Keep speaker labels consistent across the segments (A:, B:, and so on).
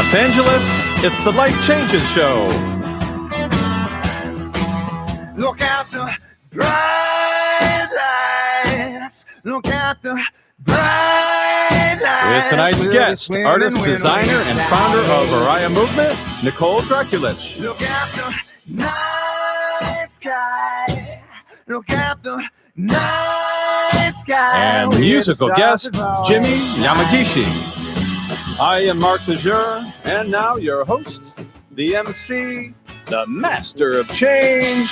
A: Los Angeles, it's the Life Changes Show.
B: Look at the bright lights. Look at the bright lights.
A: With tonight's guest, artist, designer, and founder of Araya Movement, Nicole Drakulich.
B: Look at the night sky. Look at the night sky.
A: And musical guest, Jimi Yamagishi. I am Mark Lejeune, and now your host, the MC, the master of change,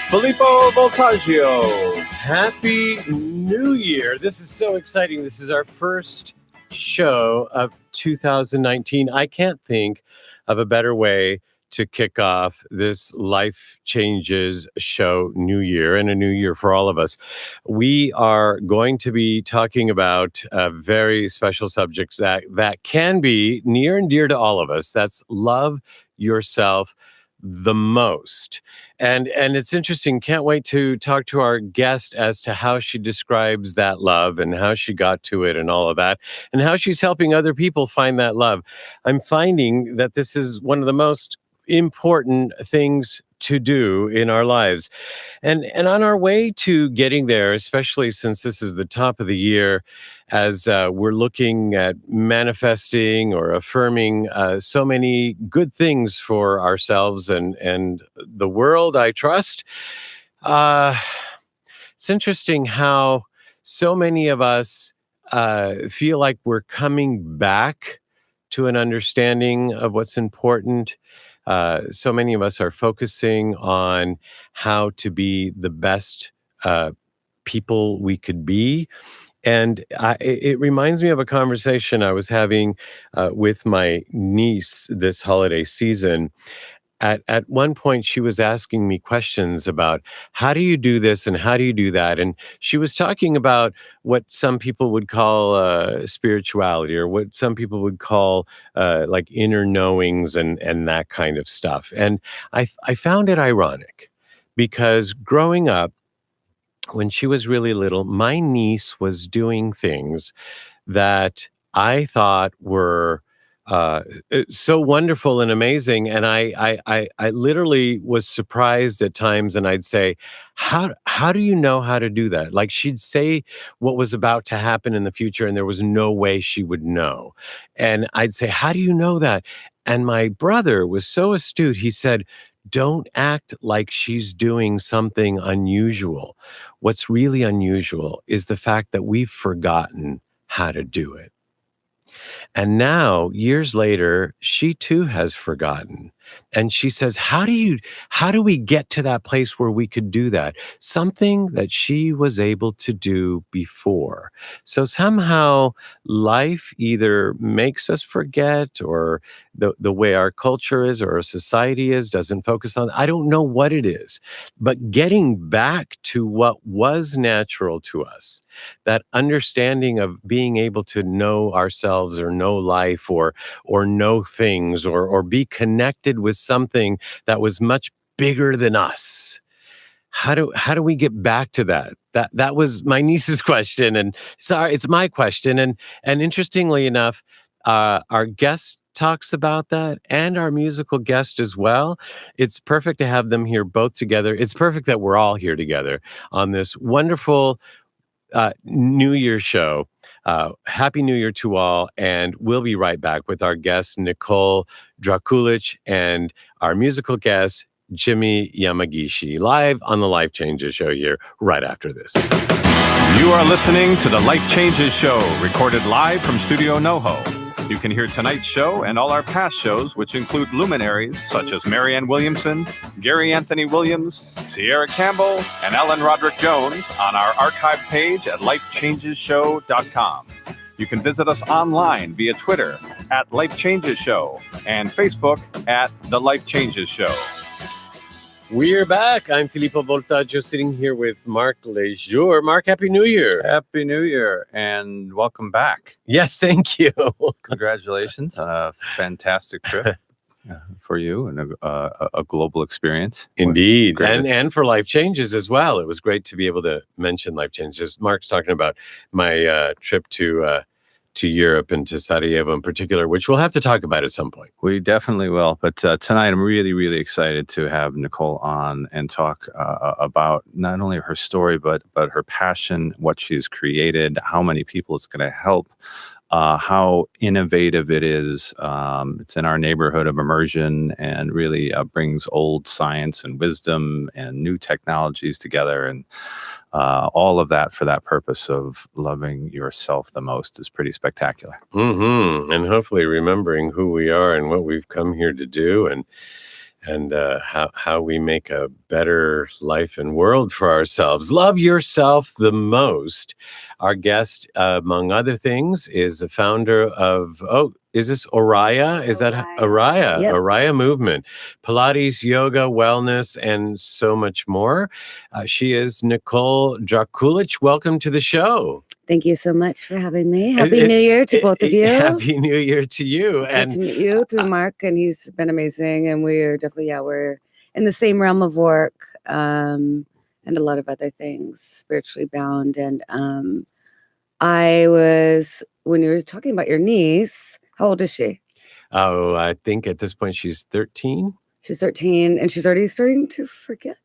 A: Filippo Voltaggio.
C: Happy New Year. This is so exciting. This is our first show of 2019. I can't think of a better way to kick off this Life Changes Show New Year, and a new year for all of us. We are going to be talking about very special subjects that can be near and dear to all of us. That's love yourself the most. And it's interesting. Can't wait to talk to our guest as to how she describes that love and how she got to it and all of that, and how she's helping other people find that love. I'm finding that this is one of the most important things to do in our lives. And on our way to getting there, especially since this is the top of the year, as we're looking at manifesting or affirming so many good things for ourselves and the world, I trust. It's interesting how so many of us feel like we're coming back to an understanding of what's important. So many of us are focusing on how to be the best people we could be. And it reminds me of a conversation I was having with my niece this holiday season. At one point, she was asking me questions about how do you do this and how do you do that? And she was talking about what some people would call spirituality, or what some people would call like inner knowings and that kind of stuff. And I found it ironic because growing up, when she was really little, my niece was doing things that I thought were so wonderful and amazing, and I literally was surprised at times, and I'd say, how do you know how to do that? Like, she'd say what was about to happen in the future, and there was no way she would know. And I'd say, how do you know that? And my brother was so astute. He said, don't act like she's doing something unusual. What's really unusual is the fact that we've forgotten how to do it. And now, years later, she too has forgotten. And she says, how do we get to that place where we could do that? Something that she was able to do before. So somehow life either makes us forget, or the way our culture is or our society is doesn't focus on. I don't know what it is, but getting back to what was natural to us, that understanding of being able to know ourselves or know life or know things or be connected with something that was much bigger than us. How do we get back to that? That was my niece's question, and sorry, it's my question. And interestingly enough, our guest talks about that, and our musical guest as well. It's perfect to have them here both together. It's perfect that we're all here together on this wonderful New Year show. Happy New Year to all, and we'll be right back with our guest, Nicole Drakulich, and our musical guest, Jimi Yamagishi, live on the Life Changes Show here right after this.
A: You are listening to the Life Changes Show, recorded live from Studio NoHo. You can hear tonight's show and all our past shows, which include luminaries such as Marianne Williamson, Gary Anthony Williams, Sierra Campbell, and Ellen Roderick Jones on our archive page at lifechangeshow.com. You can visit us online via Twitter at Life Changes Show and Facebook at The Life Changes Show.
C: We're back. I'm Filippo Voltaggio, sitting here with Mark Lejeune. Mark, Happy New Year.
D: Happy New Year, and welcome back.
C: Yes, thank you.
D: Congratulations on a fantastic trip for you and a global experience.
C: Indeed, and for Life Changes as well. It was great to be able to mention Life Changes. Mark's talking about my trip to to Europe and to Sarajevo in particular, which we'll have to talk about at some point.
D: We definitely will. But tonight, I'm really, really excited to have Nicole on and talk about not only her story, but her passion, what she's created, how many people it's going to help, how innovative it is. It's in our neighborhood of immersion and really brings old science and wisdom and new technologies together. And all of that for that purpose of loving yourself the most is pretty spectacular.
C: And hopefully remembering who we are and what we've come here to do, and how we make a better life and world for ourselves. Love yourself the most. Our guest, among other things, is the founder of, is this Oraya? Is that Oraya?
E: Yep.
C: Oraya movement, Pilates, yoga, wellness, and so much more. She is Nicole Drakulich. Welcome to the show.
E: Thank you so much for having me. Happy New Year to both of you.
C: Happy New Year to you.
E: It's good to meet you through Mark, and he's been amazing. And we're definitely, we're in the same realm of work and a lot of other things, spiritually bound. And when you were talking about your niece, how old is she?
C: Oh, I think at this point she's 13.
E: She's 13, and she's already starting to forget.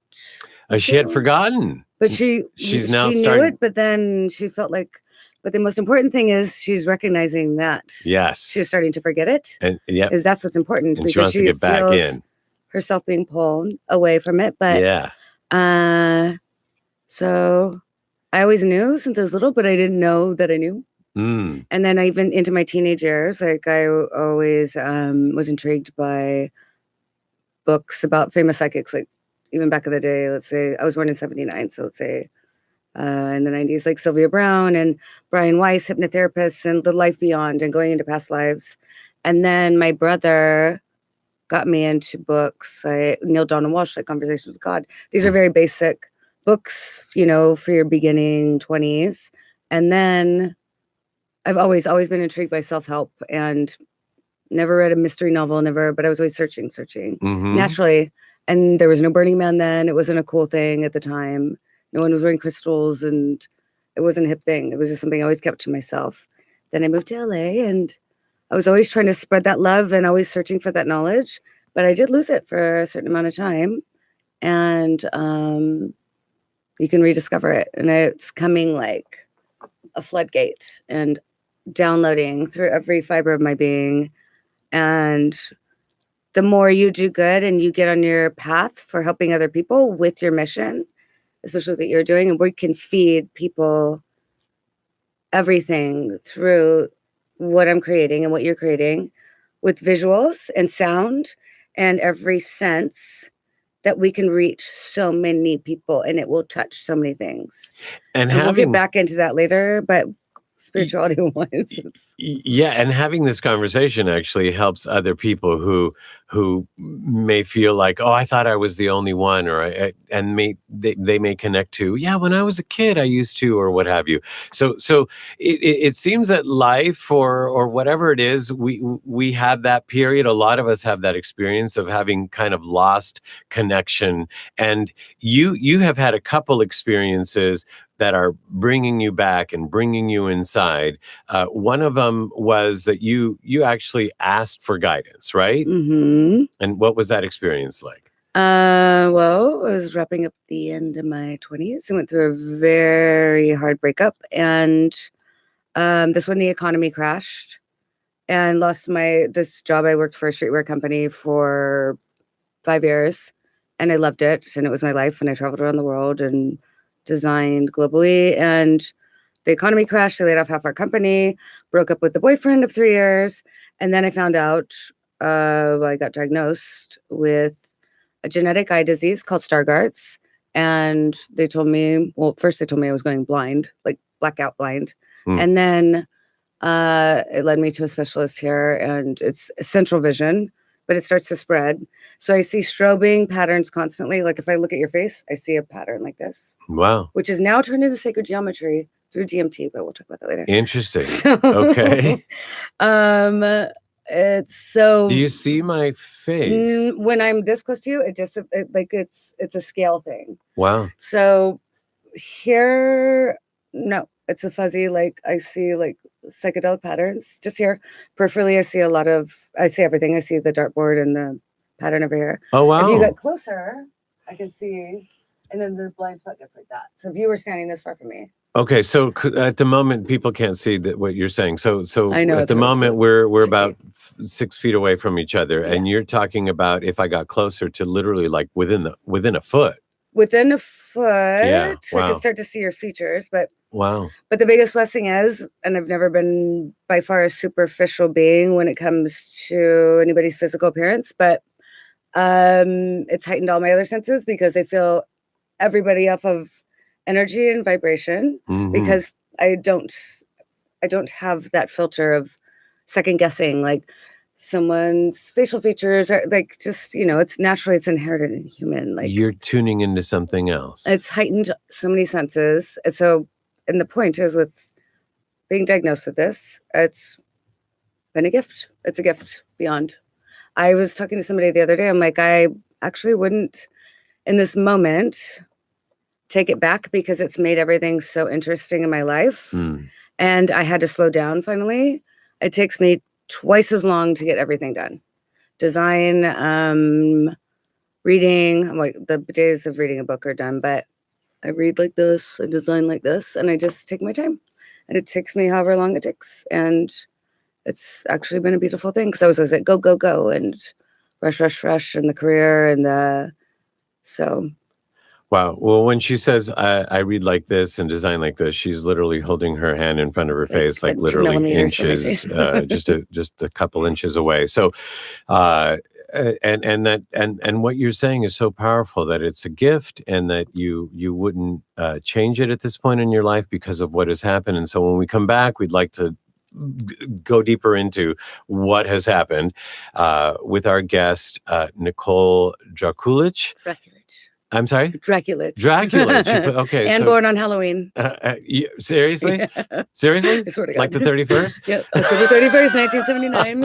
C: She had forgotten.
E: But
C: she's now
E: she
C: starting.
E: knew it, but then she felt like, but the most important thing is she's recognizing that.
C: Yes.
E: She's starting to forget it.
C: And
E: is that's what's important.
C: And she wants to get back in.
E: Herself being pulled away from it. But so I always knew since I was little, but I didn't know that I knew. And then even into my teenage years, like I always was intrigued by books about famous psychics, like even back in the day. Let's say I was born in 79, so let's say in the 90s, like Sylvia Browne and Brian Weiss, hypnotherapists, and the life beyond and going into past lives. And then my brother got me into books, Neil Donald Walsh, like Conversations with God. These are very basic books, for your beginning 20s. And then I've always been intrigued by self-help and never read a mystery novel, but I was always searching naturally. And there was no Burning Man then. It wasn't a cool thing at the time. No one was wearing crystals, and it wasn't a hip thing. It was just something I always kept to myself. Then I moved to LA, and I was always trying to spread that love and always searching for that knowledge. But I did lose it for a certain amount of time. And you can rediscover it. And it's coming like a floodgate and downloading through every fiber of my being. And the more you do good and you get on your path for helping other people with your mission, especially what you're doing, and we can feed people everything through what I'm creating and what you're creating with visuals and sound and every sense, that we can reach so many people and it will touch so many things. And we'll get back into that later, but spirituality wise.
C: And having this conversation actually helps other people who may feel like, oh, I thought I was the only one, or they may connect to, when I was a kid, I used to, or what have you. So it seems that life or whatever it is, we have that period. A lot of us have that experience of having kind of lost connection. And you have had a couple experiences that are bringing you back and bringing you inside. One of them was that you actually asked for guidance, right?
E: Mm-hmm.
C: And what was that experience like?
E: Well, I was wrapping up the end of my 20s. I went through a very hard breakup, and this when the economy crashed, and lost this job. I worked for a streetwear company for 5 years, and I loved it, and it was my life, and I traveled around the world and designed globally, and the economy crashed. I laid off half our company, broke up with the boyfriend of 3 years, and then I found out I got diagnosed with a genetic eye disease called Stargardt's, and they told me, first they told me I was going blind, like blackout blind, and then it led me to a specialist here, and it's central vision, but it starts to spread. So I see strobing patterns constantly. Like if I look at your face, I see a pattern like this.
C: Wow.
E: Which is now turned into sacred geometry through DMT, but we'll talk about that later.
C: Interesting.
E: So,
C: okay.
E: It's so.
C: Do you see my face?
E: When I'm this close to you, it's a scale thing.
C: Wow.
E: So here, no, It's a fuzzy, like I see like psychedelic patterns just here. Peripherally, I see everything. I see the dartboard and the pattern over here.
C: Oh, wow.
E: If you get closer, I can see, and then the blind spot gets like that. So if you were standing this far from me.
C: Okay, so at the moment, people can't see what you're saying. So
E: I know,
C: at
E: it's
C: the
E: really
C: moment, we're
E: tricky.
C: about 6 feet away from each other, and you're talking about if I got closer to literally like within a foot.
E: Within a foot,
C: Yeah,
E: I
C: wow.
E: can start to see your features, but
C: Wow.
E: But the biggest blessing is, and I've never been by far a superficial being when it comes to anybody's physical appearance, but it's heightened all my other senses because I feel everybody off of energy and vibration because I don't have that filter of second guessing like someone's facial features are like just, it's naturally it's inherited in human. Like
C: You're tuning into something else.
E: it's heightened so many senses. And the point is with being diagnosed with this, it's been a gift. It's a gift beyond. I was talking to somebody the other day. I'm like, I actually wouldn't in this moment take it back because it's made everything so interesting in my life. And I had to slow down finally. It takes me twice as long to get everything done. Design, reading. I'm like, the days of reading a book are done, but I read like this, I design like this, and I just take my time. And it takes me however long it takes. And it's actually been a beautiful thing because I was always like, go, go, go, and rush in the career. So.
C: Wow. Well, when she says, I read like this and design like this, she's literally holding her hand in front of her face, like literally inches, just a couple inches away. So, and what you're saying is so powerful that it's a gift and that you wouldn't change it at this point in your life because of what has happened. And so when we come back, we'd like to go deeper into what has happened with our guest, Nicole Drakulich. I'm sorry?
E: Drakulich.
C: Okay.
E: And born on Halloween.
C: Seriously?
E: Yeah.
C: Seriously?
E: I swear to God.
C: Like the 31st?
E: Yep. October 31st, 1979.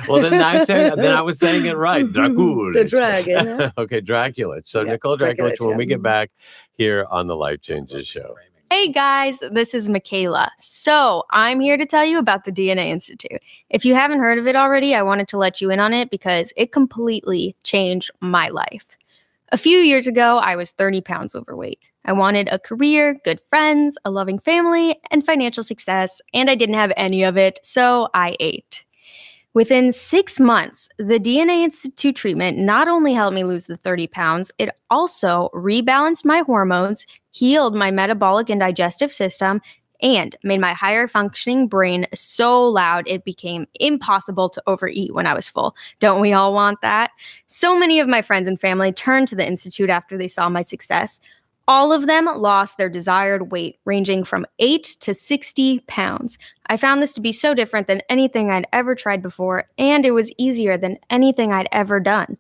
C: Well, then I was saying it right. Drakulich.
E: The dragon.
C: Okay, Drakulich. So
E: Yeah,
C: Nicole Drakulich, when we
E: yeah.
C: get back here on the Life Changes Show.
F: Hey guys, this is Michaela. So I'm here to tell you about the DNA Institute. If you haven't heard of it already, I wanted to let you in on it because it completely changed my life. A few years ago, I was 30 pounds overweight. I wanted a career, good friends, a loving family, and financial success, and I didn't have any of it, so I ate. Within 6 months, the DNA Institute treatment not only helped me lose the 30 pounds, it also rebalanced my hormones, healed my metabolic and digestive system, and made my higher functioning brain so loud it became impossible to overeat when I was full. Don't we all want that? So many of my friends and family turned to the Institute after they saw my success. All of them lost their desired weight, ranging from 8 to 60 pounds. I found this to be so different than anything I'd ever tried before, and it was easier than anything I'd ever done.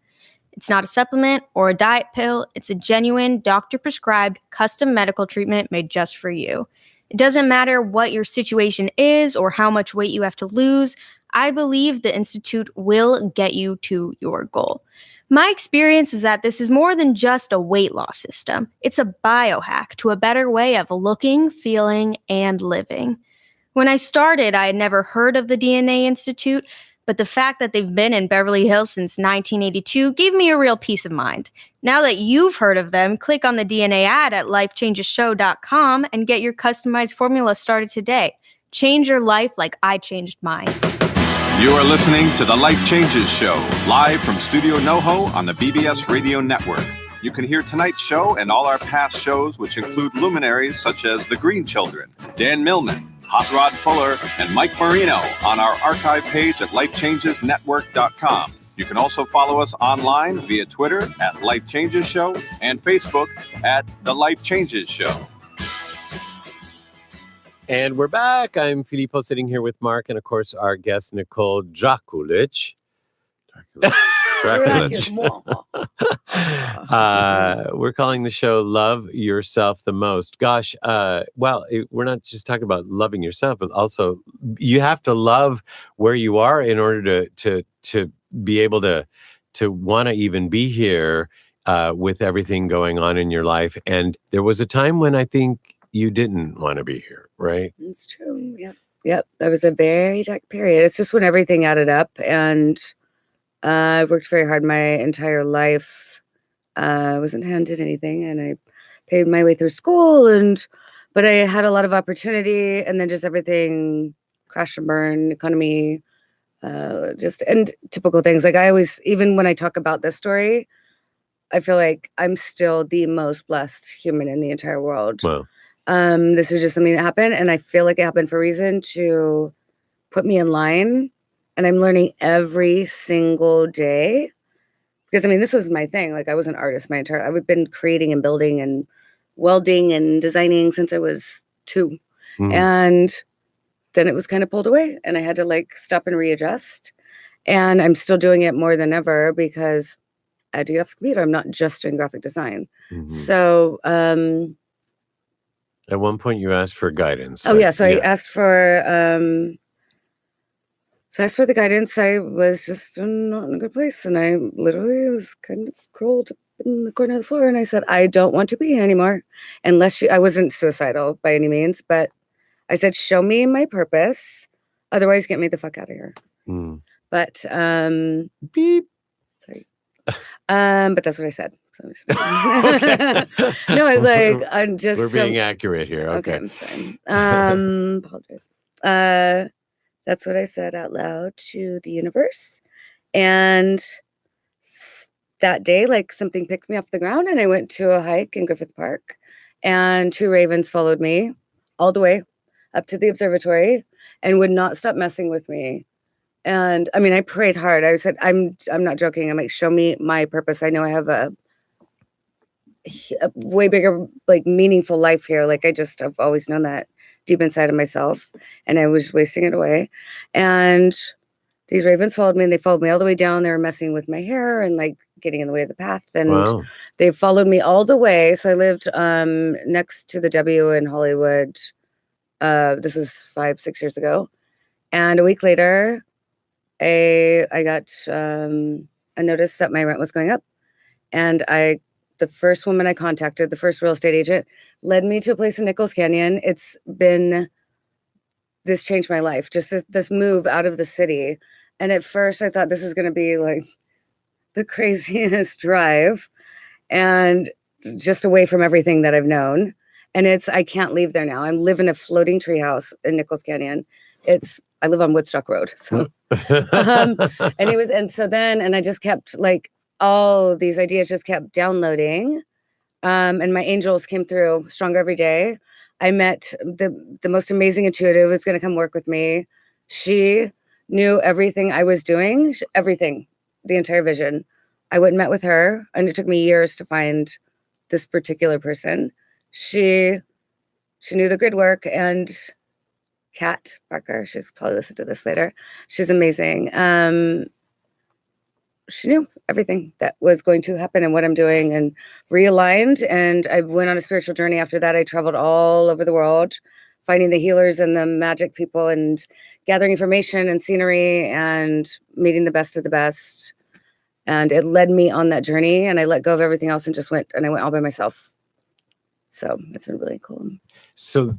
F: It's not a supplement or a diet pill. It's a genuine, doctor-prescribed, custom medical treatment made just for you. It doesn't matter what your situation is or how much weight you have to lose. I believe the Institute will get you to your goal. My experience is that this is more than just a weight loss system. It's a biohack to a better way of looking, feeling, and living. When I started, I had never heard of the DNA Institute, but the fact that they've been in Beverly Hills since 1982 gave me a real peace of mind. Now that you've heard of them, click on the DNA ad at lifechangeshow.com and get your customized formula started today. Change your life like I changed mine.
A: You are listening to The Life Changes Show, live from Studio NoHo on the BBS Radio Network. You can hear tonight's show and all our past shows, which include luminaries such as The Green Children, Dan Millman, Hot Rod Fuller, and Mike Marino on our archive page at lifechangesnetwork.com. You can also follow us online via Twitter at Life Changes Show and Facebook at The Life Changes Show.
C: And we're back. I'm Filippo sitting here with Mark and, of course, our guest, Nicole Drakulich. We're calling the show Love Yourself the Most. Gosh, we're not just talking about loving yourself, but also you have to love where you are in order to be able to want to even be here with everything going on in your life. And there was a time when I think you didn't want to be here, right?
E: It's true. Yep. That was a very dark period. It's just when everything added up, and I worked very hard my entire life. I wasn't handed anything, and I paid my way through school, but I had a lot of opportunity, and then just everything crashed and burned, economy, and typical things. Like I always, even when I talk about this story, I feel like I'm still the most blessed human in the entire world.
C: Well,
E: This is just something that happened, and I feel like it happened for a reason to put me in line. And I'm learning every single day because this was my thing. Like I was an artist I've been creating and building and welding and designing since I was 2. And then it was kind of pulled away, and I had to like stop and readjust. And I'm still doing it more than ever because I do have to computer. I'm not just doing graphic design. So,
C: at one point you asked for guidance.
E: I asked for, the guidance. I was just not in a good place, and I literally was kind of curled up in the corner of the floor, and I said, I don't want to be here anymore. I wasn't suicidal by any means, but I said, show me my purpose. Otherwise, get me the fuck out of here. But,
C: beep.
E: Sorry. But that's what I said. So
C: Okay.
E: No, I was like, I'm just.
C: We're being accurate here. Okay.
E: I'm sorry. Apologize. That's what I said out loud to the universe. And that day, like something picked me off the ground, and I went to a hike in Griffith Park, and 2 ravens followed me all the way up to the observatory and would not stop messing with me. And I prayed hard. I said, I'm not joking. I'm like, show me my purpose. I know I have a way bigger, like meaningful life here. Like I've always known that deep inside of myself, and I was wasting it away. And these ravens followed me, and they followed me all the way down. They were messing with my hair and like getting in the way of the path. And they followed me all the way. So I lived next to the W in Hollywood. This was 5-6 years ago. And a week later, I got a notice that my rent was going up. And the first woman I contacted, the first real estate agent, led me to a place in Nichols Canyon. This changed my life, just this move out of the city. And at first I thought this is going to be like the craziest drive and just away from everything that I've known. And I can't leave there now. I live in a floating treehouse in Nichols Canyon. I live on Woodstock Road. So, and I just kept like, all these ideas just kept downloading. And my angels came through stronger every day. I met the most amazing intuitive who's going to come work with me. She knew everything I was doing, everything, the entire vision. I went and met with her, and it took me years to find this particular person. She knew the grid work, and Kat Barker, she's probably listen to this later. She's amazing. She knew everything that was going to happen and what I'm doing, and realigned. And I went on a spiritual journey after that. I traveled all over the world, finding the healers and the magic people and gathering information and scenery and meeting the best of the best. And it led me on that journey, and I let go of everything else and just went all by myself. So it's been really cool.
C: So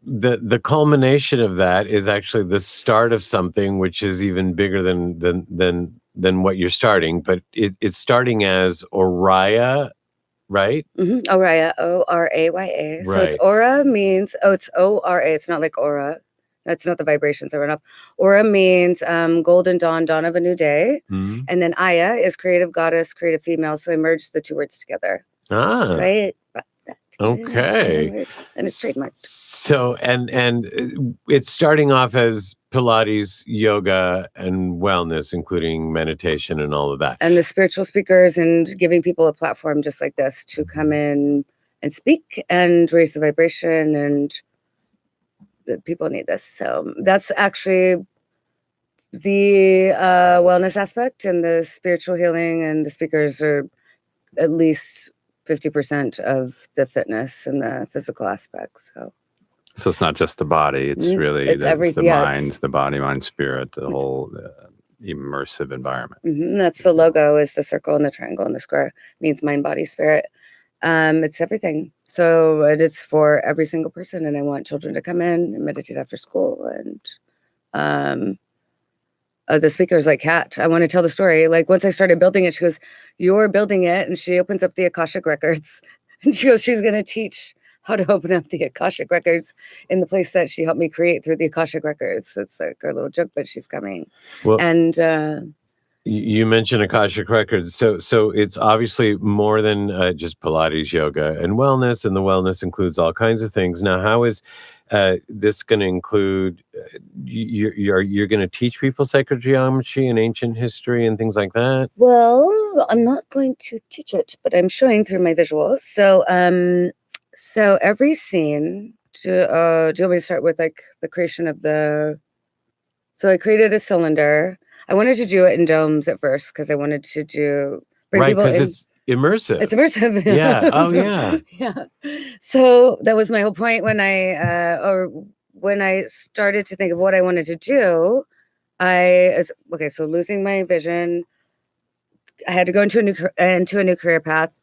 C: the culmination of that is actually the start of something which is even bigger than what you're starting, but it's starting as Oraya, right?
E: Oraya, O-R-A-Y-A.
C: Right.
E: So it's aura means, it's O-R-A. It's not like aura. That's not the vibrations that run up. Aura means golden dawn of a new day. And then Aya is creative goddess, creative female. So I merged the 2 words together. So I brought that together.
C: Okay.
E: And it's trademarked.
C: So, and it's starting off as Pilates, yoga, and wellness, including meditation and all of that.
E: And the spiritual speakers, and giving people a platform just like this to come in and speak and raise the vibration, and the people need this. So that's actually the wellness aspect, and the spiritual healing, and the speakers are at least 50% of the fitness and the physical aspects.
D: So it's not just the body; it's really
E: everything.
D: The mind, the body, mind, spirit, the whole immersive environment.
E: That's the logo, is the circle and the triangle and the square. It means mind, body, spirit. It's everything. So it's for every single person, and I want children to come in and meditate after school. And the speaker is like, Kat, I want to tell the story. Like once I started building it, she goes, you're building it. And she opens up the Akashic Records and she goes, she's going to teach how to open up the Akashic Records in the place that she helped me create through the Akashic Records. It's like our little joke, but she's coming.
C: Well,
E: and
C: you mentioned Akashic Records, so it's obviously more than just Pilates, yoga, and wellness, and the wellness includes all kinds of things. Now, how is this going to include? You're going to teach people sacred geometry and ancient history and things like that?
E: Well, I'm not going to teach it, but I'm showing through my visuals. So every scene. Do you want me to start with like the creation of the? So I created a cylinder. I wanted to do it in domes at first because I wanted to bring
C: Right,
E: people
C: because
E: in.
C: it's immersive.
E: It's immersive.
C: Yeah. Oh,
E: So,
C: yeah.
E: Yeah. So that was my whole point when I started to think of what I wanted to do. So losing my vision, I had to go into a new career path.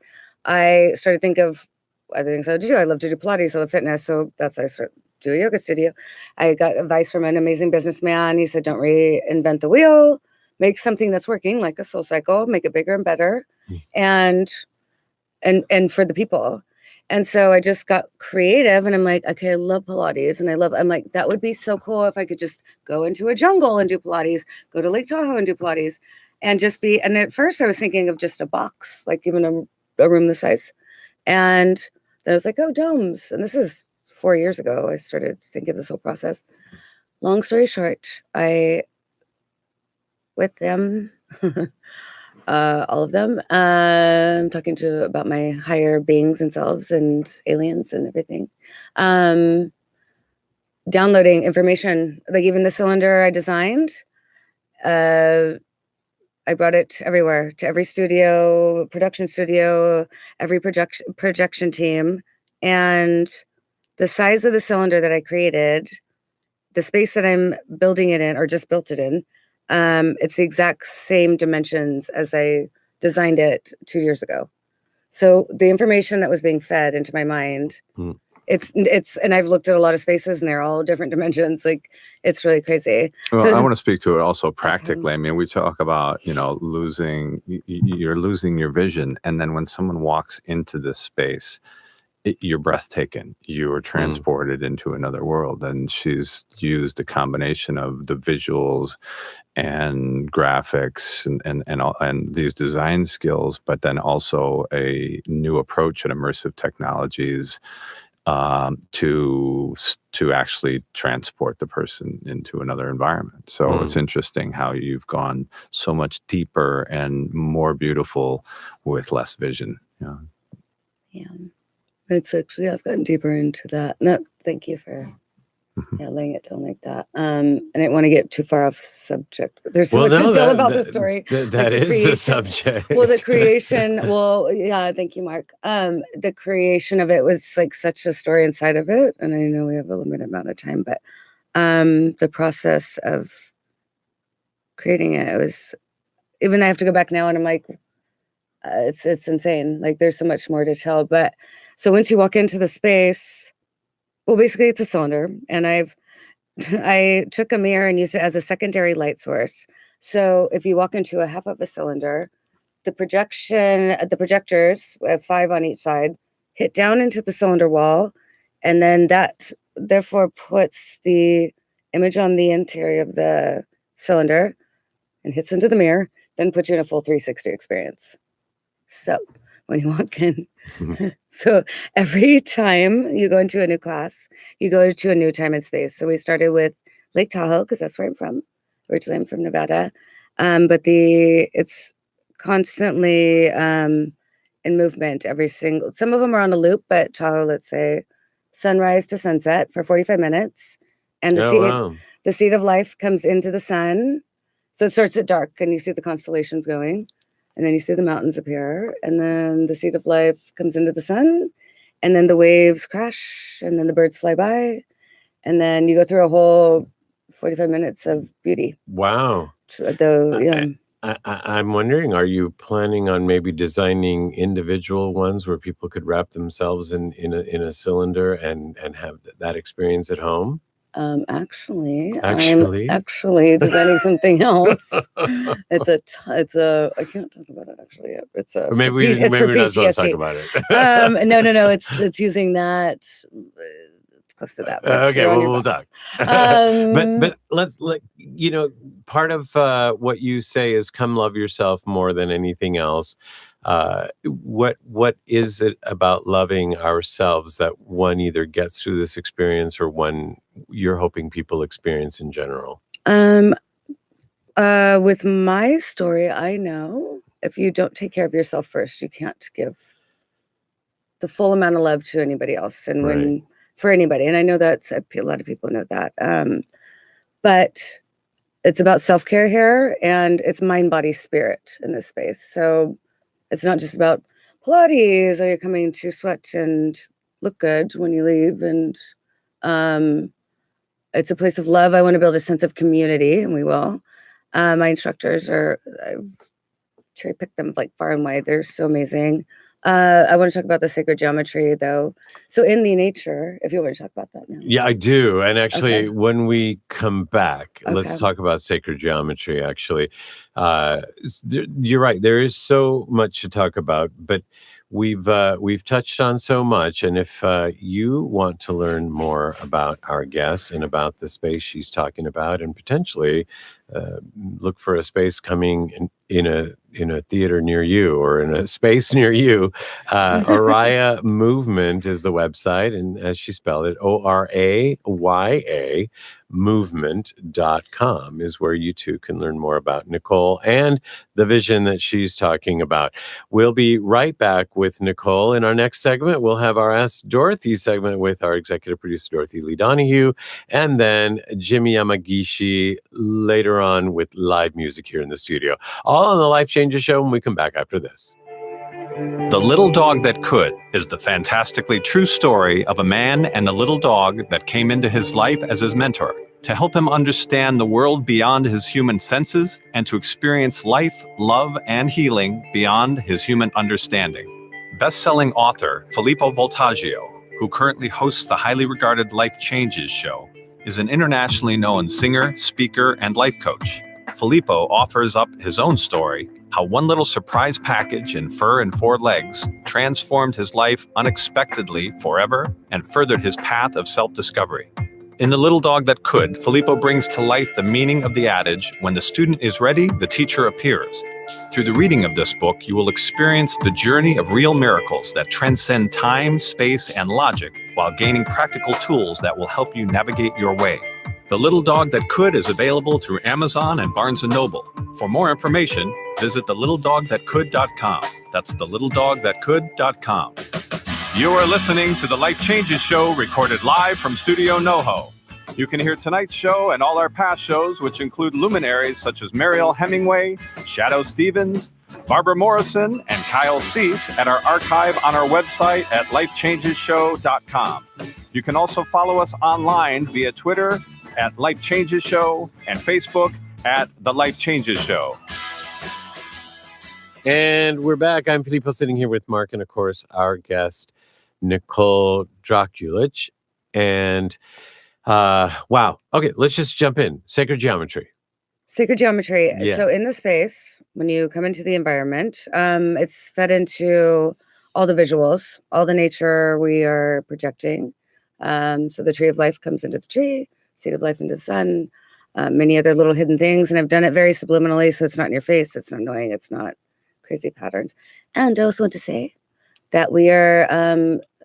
E: I started to think of other things I would do. I love to do Pilates, I love fitness, so that's why I started do a yoga studio. I got advice from an amazing businessman. He said, don't reinvent the wheel, make something that's working like a soul cycle, make it bigger and better. And for the people. And so I just got creative and I'm like, okay, I love Pilates. And I'm like, that would be so cool if I could just go into a jungle and do Pilates, go to Lake Tahoe and do Pilates and and at first I was thinking of just a box, like even a room this size. And then I was like, oh, domes. And this is 4 years ago. I started thinking of this whole process. Long story short, with them, all of them, I'm talking about my higher beings and selves and aliens and everything. Downloading information, like even the cylinder I designed, I brought it everywhere, to every studio, production studio, every projection team. And the size of the cylinder that I created, the space that I'm building it in or just built it in, it's the exact same dimensions as I designed it 2 years ago. So the information that was being fed into my mind, and I've looked at a lot of spaces and they're all different dimensions. Like it's really crazy.
D: Well,
E: So,
D: I want to speak to it also practically. I mean, we talk about, you're losing your vision. And then when someone walks into this space, you're breathtaking. You are transported into another world. And she's used a combination of the visuals and graphics and these design skills, but then also a new approach at immersive technologies to actually transport the person into another environment. So it's interesting how you've gone so much deeper and more beautiful with less vision.
E: Yeah. It's actually, I've gotten deeper into that. No, thank you for laying it down like that. I didn't want to get too far off subject. There's so much to tell about the story.
C: That is the subject.
E: Well, the creation. Well, yeah. Thank you, Mark. The creation of it was like such a story inside of it, and I know we have a limited amount of time, but the process of creating it was. Even I have to go back now, and I'm like, it's insane. Like there's so much more to tell, but. So once you walk into the space, well, basically it's a cylinder, and I took a mirror and used it as a secondary light source. So if you walk into a half of a cylinder, the projectors, 5 on each side, hit down into the cylinder wall, and then that therefore puts the image on the interior of the cylinder and hits into the mirror, then puts you in a full 360 experience. So when you walk in. So every time you go into a new class, you go to a new time and space. So we started with Lake Tahoe because that's where I'm from. Originally, I'm from Nevada, but it's constantly in movement. Some of them are on a loop, but Tahoe, let's say, sunrise to sunset for 45 minutes, and the seed of life comes into the sun. So it starts at dark, and you see the constellations going. And then you see the mountains appear, and then the seed of life comes into the sun, and then the waves crash, and then the birds fly by, and then you go through a whole 45 minutes of beauty.
C: Wow. I'm wondering, are you planning on maybe designing individual ones where people could wrap themselves in a cylinder and have that experience at home?
E: Actually, I'm
C: Actually?
E: actually designing something else. It's a I can't talk about it actually yet. It's a
C: Or
E: for
C: maybe
E: P, it's for
C: we're not supposed to talk
E: PTSD.
C: about it.
E: No. It's using that. It's close to that. But
C: Okay,
E: you're on
C: well,
E: your
C: we'll
E: back.
C: talk. But
E: Um,
C: let's part of what you say is come love yourself more than anything else. What is it about loving ourselves that one either gets through this experience or one you're hoping people experience in general?
E: um, with my story, I know if you don't take care of yourself first, you can't give the full amount of love to anybody else, and
C: Right.
E: for anybody. And I know that's a lot of people know that. But it's about self-care here, and it's mind, body, spirit in this space. So it's not just about Pilates. Are you coming to sweat and look good when you leave? And um, it's a place of love. I want to build a sense of community, and we will. My instructors I've cherry picked them like far and wide. They're so amazing. I want to talk about the sacred geometry though. So in the nature, if you want to talk about that now.
C: Yeah, I do. And actually,
E: Okay.
C: when we come back, let's
E: Okay.
C: talk about sacred geometry, actually. You're right. There is so much to talk about, but we've touched on so much. And if you want to learn more about our guest and about the space she's talking about, and potentially look for a space coming in a theater near you or in a space near you, Oraya Movement is the website, and as she spelled it, ORAYA movement.com is where you too can learn more about Nicole and the vision that she's talking about. We'll be right back with Nicole. In our next segment, we'll have our Ask Dorothy segment with our executive producer, Dorothy Lee Donahue, and then Jimi Yamagishi later on with live music here in the studio. All on the Life Changes Show when we come back after this.
A: The Little Dog That Could is the fantastically true story of a man and a little dog that came into his life as his mentor to help him understand the world beyond his human senses and to experience life, love, and healing beyond his human understanding. Best-selling author Filippo Voltaggio, who currently hosts the highly regarded Life Changes show, is an internationally known singer, speaker, and life coach. Filippo offers up his own story, how one little surprise package in fur and 4 legs transformed his life unexpectedly forever and furthered his path of self-discovery. In The Little Dog That Could, Filippo brings to life the meaning of the adage, when the student is ready, the teacher appears. Through the reading of this book, you will experience the journey of real miracles that transcend time, space, and logic while gaining practical tools that will help you navigate your way. The Little Dog That Could is available through Amazon and Barnes & Noble. For more information, visit thelittledogthatcould.com. That's thelittledogthatcould.com. You are listening to the Life Changes Show, recorded live from Studio NoHo. You can hear tonight's show and all our past shows, which include luminaries such as Mariel Hemingway, Shadow Stevens, Barbara Morrison, and Kyle Cease at our archive on our website at lifechangesshow.com. You can also follow us online via Twitter at Life Changes Show and Facebook at The Life Changes Show.
C: And we're back. I'm Filippo sitting here with Mark and, of course, our guest, Nicole Drakulich. And wow. Okay, let's just jump in. Sacred geometry.
E: Sacred geometry.
C: Yeah.
E: So in the space, when you come into the environment, it's fed into all the visuals, all the nature we are projecting. So the tree of life comes into the tree, seed of life into the sun, many other little hidden things. And I've done it very subliminally, so it's not in your face. It's not annoying. It's not crazy patterns. And I also want to say that we are,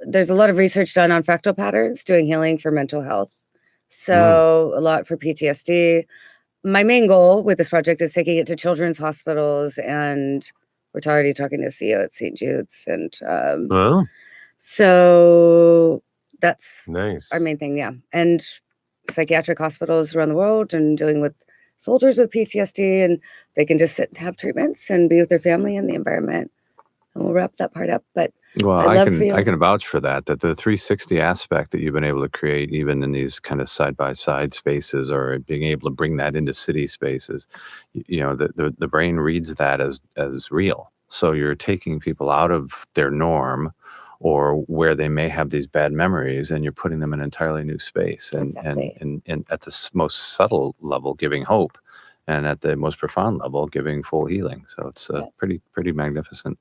E: there's a lot of research done on fractal patterns, doing healing for mental health. So a lot for PTSD. My main goal with this project is taking it to children's hospitals, and we're already talking to CEO at St. Jude's. And so that's
C: Nice.
E: our main thing, yeah. And psychiatric hospitals around the world, and dealing with soldiers with PTSD, and they can just sit and have treatments and be with their family in the environment. And we'll wrap that part up. But
D: Well,
E: I love for
D: I
E: you.
D: can vouch for that the 360 aspect that you've been able to create, even in these kind of side by side spaces, or being able to bring that into city spaces, the brain reads that as real. So you're taking people out of their norm, or where they may have these bad memories, and you're putting them in an entirely new space, and
E: Exactly.
D: and at the most subtle level, giving hope, and at the most profound level, giving full healing. So it's
E: Yeah.
D: pretty magnificent.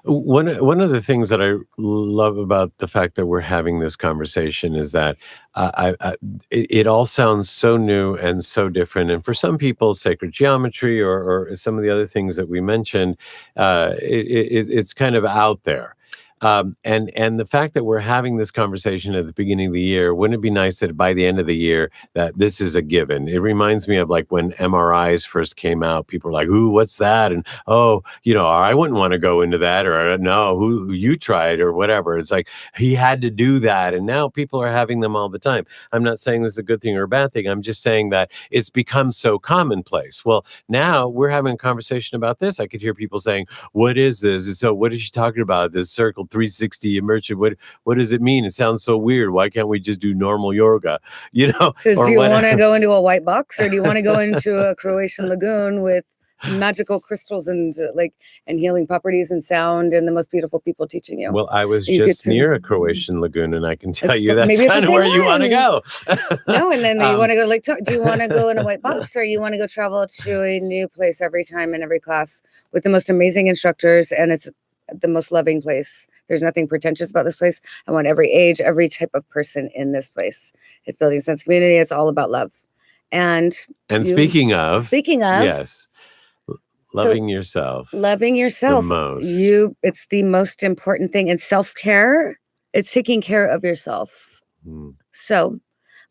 C: One of the things that I love about the fact that we're having this conversation is that it all sounds so new and so different. And for some people, sacred geometry or some of the other things that we mentioned, it's kind of out there. And the fact that we're having this conversation at the beginning of the year, wouldn't it be nice that by the end of the year that this is a given? It reminds me of like when MRIs first came out, people were like, "Ooh, what's that?" And oh, I wouldn't want to go into that, or no, who you tried or whatever. It's like he had to do that, and now people are having them all the time. I'm not saying this is a good thing or a bad thing. I'm just saying that it's become so commonplace. Well, now we're having a conversation about this. I could hear people saying, "What is this?" And so, what is she talking about? This circle 360 immersion. What does it mean? It sounds so weird. Why can't we just do normal yoga?
E: Because
C: Or
E: do you want to
C: whatever.
E: go into a white box, or do you want to go into a Croatian lagoon with magical crystals and and healing properties and sound and the most beautiful people teaching you?
C: Well, I was
E: You get
C: just
E: to-
C: near a Croatian lagoon, and I can tell
E: It's-
C: you that's
E: maybe it's the
C: kind of
E: same
C: where you want to
E: one.
C: go.
E: No, and then you
C: Um,
E: want to go do you want to go in a white box, or you want to go travel to a new place every time in every class with the most amazing instructors, and it's the most loving place. There's nothing pretentious about this place. I want every age, every type of person in this place. It's building a sense of community. It's all about love. And
C: speaking of, yes, loving yourself
E: loving
C: the
E: yourself,
C: most.
E: it's the most important thing. And self-care, it's taking care of yourself.
C: Mm.
E: So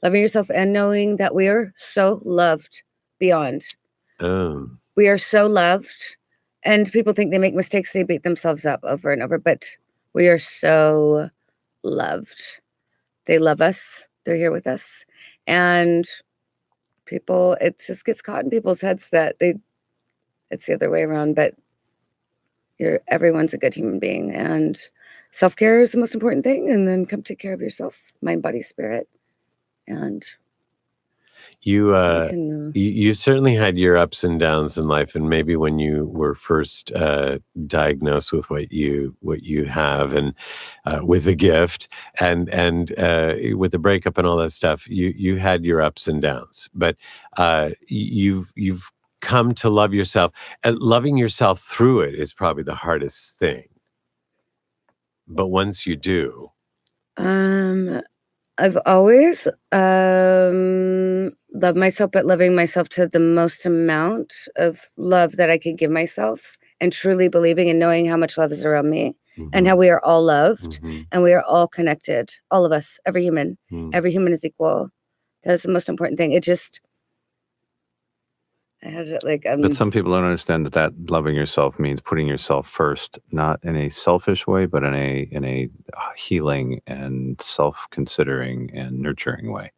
E: loving yourself and knowing that we are so loved beyond. We are so loved. And people think they make mistakes, they beat themselves up over and over, but we are so loved. They love us. They're here with us. And people, it just gets caught in people's heads that it's the other way around, but everyone's a good human being, and self-care is the most important thing. And then come take care of yourself, mind, body, spirit. And
C: you certainly had your ups and downs in life, and maybe when you were first diagnosed with what you have, and with the gift, and with the breakup and all that stuff, you had your ups and downs, but you've come to love yourself, and loving yourself through it is probably the hardest thing. But once you do,
E: I've always loved myself, but loving myself to the most amount of love that I could give myself, and truly believing and knowing how much love is around me, and how we are all loved, and we are all connected. All of us, every human is equal. That's the most important thing. I had it
D: But some people don't understand that loving yourself means putting yourself first, not in a selfish way, but in a healing and self-considering and nurturing way,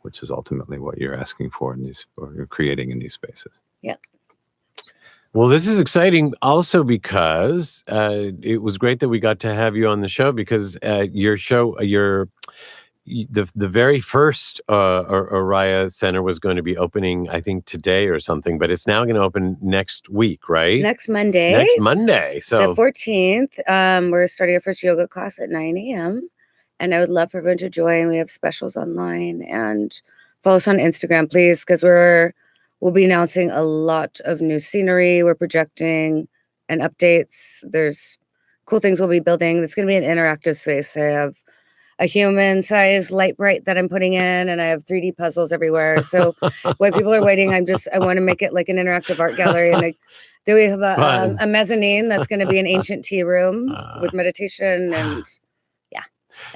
D: which is ultimately what you're asking for or you're creating in these spaces.
E: Yeah.
C: Well, this is exciting also because it was great that we got to have you on the show, because your show, the very first Araya Center was going to be opening, I think, today or something, but it's now going to open next week, right?
E: Next Monday.
C: So
E: the 14th, we're starting our first yoga class at 9 a.m. And I would love for everyone to join. We have specials online, and follow us on Instagram, please, because we'll be announcing a lot of new scenery. We're projecting and updates. There's cool things we'll be building. It's going to be an interactive space. I have a human-sized light bright that I'm putting in, and I have 3D puzzles everywhere. So while people are waiting, I want to make it like an interactive art gallery. And then we have a mezzanine that's going to be an ancient tea room with meditation, and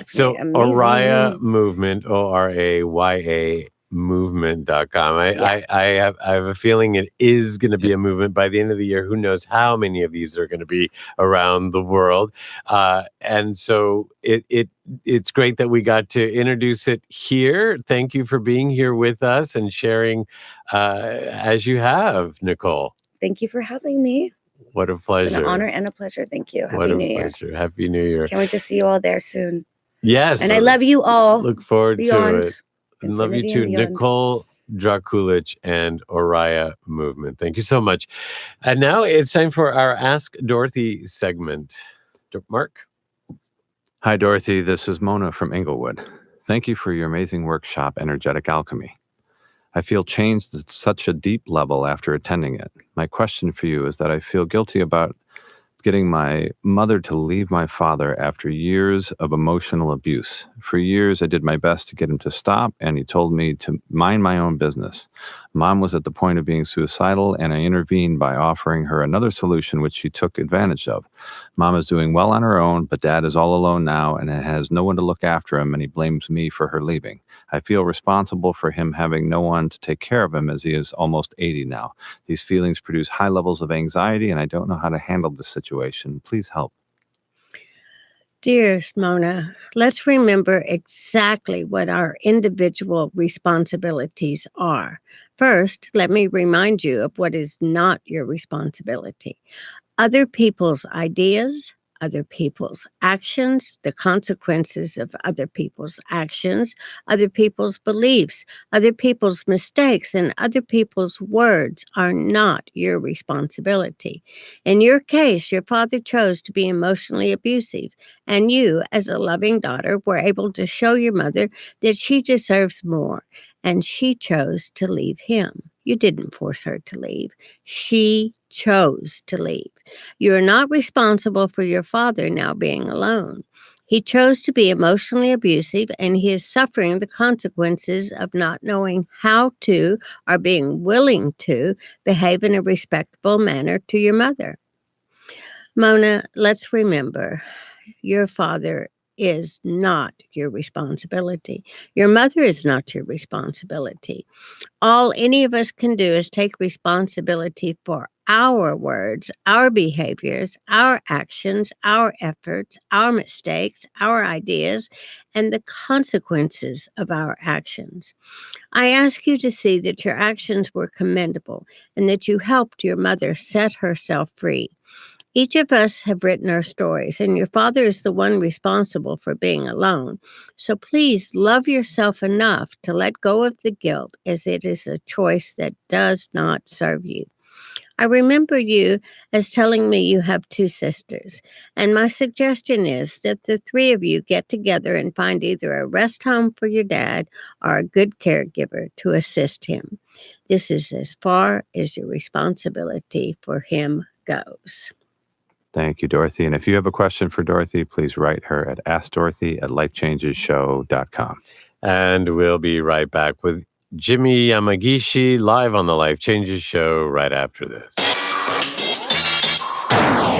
C: so Araya Movement, ORAYA movement.com. I have a feeling it is going to be a movement by the end of the year. Who knows how many of these are going to be around the world. And so it's great that we got to introduce it here. Thank you for being here with us and sharing as you have, Nicole.
E: Thank you for having me.
C: What a
E: It's been
C: pleasure.
E: an honor and a pleasure. Thank you.
C: What
E: Happy
C: a
E: New Year.
C: pleasure. Happy New Year.
E: Can't wait to see you all there soon.
C: Yes.
E: And I love you all.
C: Look forward
E: beyond
C: to it. And love you
E: infinity
C: too,
E: and beyond.
C: Nicole, Drakulich, and Oriah Movement. Thank you so much. And now it's time for our Ask Dorothy segment. Mark?
D: Hi, Dorothy. This is Mona from Inglewood. Thank you for your amazing workshop, Energetic Alchemy. I feel changed at such a deep level after attending it. My question for you is that I feel guilty about getting my mother to leave my father after years of emotional abuse. For years, I did my best to get him to stop, and he told me to mind my own business. Mom was at the point of being suicidal, and I intervened by offering her another solution, which she took advantage of. Mom is doing well on her own, but Dad is all alone now and has no one to look after him, and he blames me for her leaving. I feel responsible for him having no one to take care of him as he is almost 80 now. These feelings produce high levels of anxiety, and I don't know how to handle the situation. Please help.
G: Dearest Mona, let's remember exactly what our individual responsibilities are. First, let me remind you of what is not your responsibility. Other people's ideas, other people's actions, the consequences of other people's actions, other people's beliefs, other people's mistakes, and other people's words are not your responsibility. In your case, your father chose to be emotionally abusive, and you, as a loving daughter, were able to show your mother that she deserves more, and she chose to leave him. You didn't force her to leave. She chose to leave. You are not responsible for your father now being alone. He chose to be emotionally abusive, and he is suffering the consequences of not knowing how to or being willing to behave in a respectable manner to your mother. Mona, let's remember, your father is not your responsibility. Your mother is not your responsibility. All any of us can do is take responsibility for our words, our behaviors, our actions, our efforts, our mistakes, our ideas, and the consequences of our actions. I ask you to see that your actions were commendable and that you helped your mother set herself free. Each of us have written our stories, and your father is the one responsible for being alone. So please love yourself enough to let go of the guilt, as it is a choice that does not serve you. I remember you as telling me you have 2 sisters, and my suggestion is that the 3 of you get together and find either a rest home for your dad or a good caregiver to assist him. This is as far as your responsibility for him goes.
D: Thank you, Dorothy. And if you have a question for Dorothy, please write her at AskDorothy@LifeChangesShow.com.
C: And we'll be right back with Jimi Yamagishi live on the Life Changes Show right after this.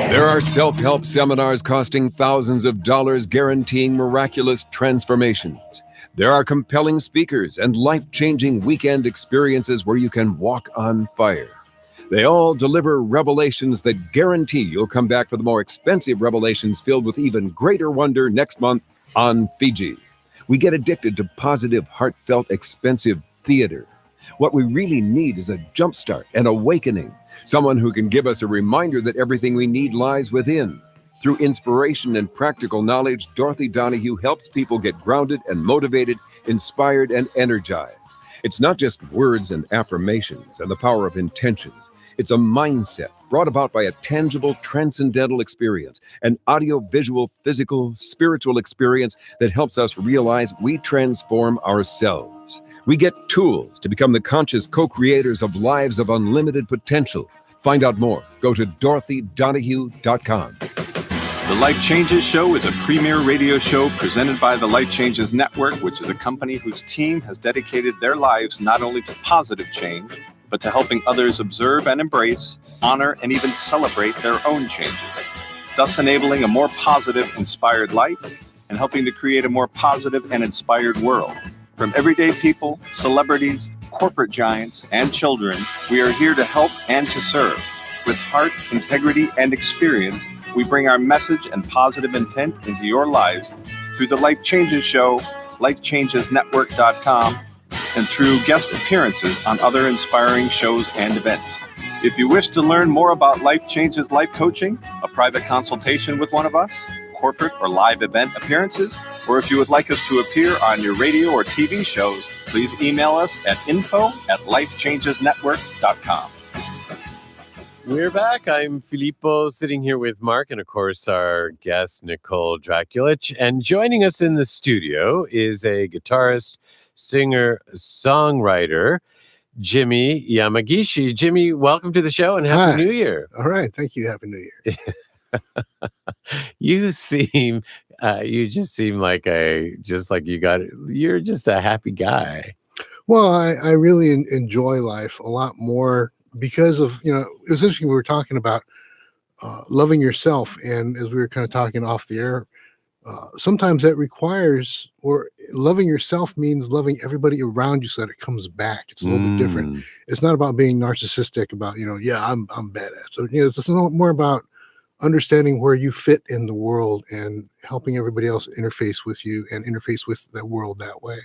H: There are self-help seminars costing thousands of dollars guaranteeing miraculous transformations. There are compelling speakers and life-changing weekend experiences where you can walk on fire. They all deliver revelations that guarantee you'll come back for the more expensive revelations filled with even greater wonder next month on Fiji. We get addicted to positive, heartfelt, expensive theater. What we really need is a jumpstart, an awakening, someone who can give us a reminder that everything we need lies within. Through inspiration and practical knowledge, Dorothy Donahue helps people get grounded and motivated, inspired and energized. It's not just words and affirmations and the power of intention. It's a mindset brought about by a tangible, transcendental experience, an audio-visual, physical, spiritual experience that helps us realize we transform ourselves. We get tools to become the conscious co-creators of lives of unlimited potential. Find out more. Go to DorothyDonahue.com.
A: The Life Changes Show is a premier radio show presented by the Life Changes Network, which is a company whose team has dedicated their lives not only to positive change, but to helping others observe and embrace, honor, and even celebrate their own changes, thus enabling a more positive, inspired life and helping to create a more positive and inspired world. From everyday people, celebrities, corporate giants, and children, we are here to help and to serve. With heart, integrity, and experience, we bring our message and positive intent into your lives through the Life Changes Show, LifeChangesNetwork.com, and through guest appearances on other inspiring shows and events. If you wish to learn more about Life Changes Life Coaching, a private consultation with one of us, corporate or live event appearances, or if you would like us to appear on your radio or TV shows, please email us at info@lifechangesnetwork.com.
C: We're back. I'm Filippo, sitting here with Mark and, of course, our guest, Nicole Drakulich. And joining us in the studio is a guitarist, singer, songwriter, Jimi Yamagishi. Jimi, welcome to the show and Happy New Year.
I: All right. Thank you. Happy New Year.
C: You just seem like you're just a happy guy.
I: Well, I really enjoy life a lot more because of, it was interesting. We were talking about loving yourself. And as we were kind of talking off the air, sometimes that requires, or loving yourself means loving everybody around you so that it comes back. It's a little bit different. It's not about being narcissistic about, I'm badass. So, it's more about understanding where you fit in the world and helping everybody else interface with you and interface with the world that way.